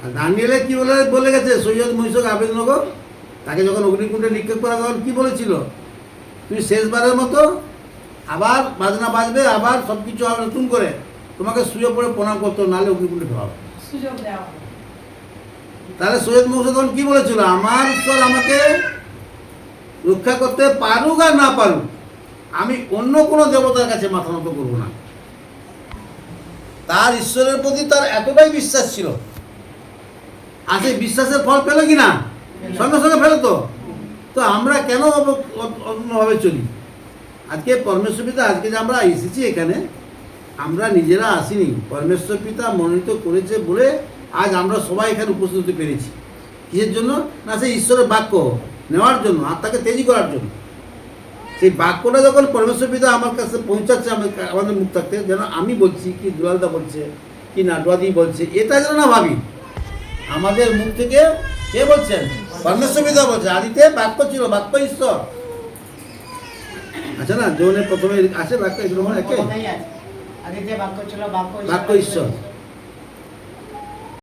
আর দানিয়েলে কি বলে গেছে সৈয়দ মহিষক আবেদনগর তাকে যখন অগ্নিকুণ্ডে নিক্ষেপ করা তখন কী বলেছিল, তুমি শেষবারের মতো আবার বাজনা বাজবে, আবার সব কিছু আবার নতুন করে তোমাকে শুয়ে পড়ে প্রণাম করতে হবে, নাহলে অগ্নিকুণ্ডে ফেলা হবে। তাহলে সৈয়দ মহিষক তখন কী বলেছিল, আমার ঈশ্বর আমাকে রক্ষা করতে পারুক আর না পারুক, আমি অন্য কোনো দেবতার কাছে মাথা নত করবো না। তার ঈশ্বরের প্রতি তার এতটাই বিশ্বাস ছিল। আর সেই বিশ্বাসের ফল পেল কি না? সঙ্গে সঙ্গে ফেলো তো। তো আমরা কেন অন্যভাবে চলি? আজকে পরমেশ্বর পিতা, আজকে যে আমরা এসেছি এখানে, আমরা নিজেরা আসিনি, পরমেশ্বর পিতা মনোনীত করেছে বলে আজ আমরা সবাই এখানে উপস্থিত হতে পেরেছি। কিসের জন্য? না সেই ঈশ্বরের বাক্য নেওয়ার জন্য, আত্মাকে তেজি করার জন্য। সেই বাক্যটা যখন পরমেশ্বর পিতা আমার কাছে পৌঁছাচ্ছে, আমাদের মুখ থাকতে, যেন আমি বলছি কি দুলালদা বলছে কি নাটুয়াদি বলছে, এটা যেন না ভাবি। আমাদের মুখ থেকে কে বলছেন? পরমেশ্বর পিতা বলছে। আদিতে বাক্য ছিল, বাক্য ঈশ্বর। আচ্ছা না, যৌনের প্রথমে আছে বাক্য, এগুলো মনে একে আদিতে বাক্য ছিল, বাক্য ঈশ্বর।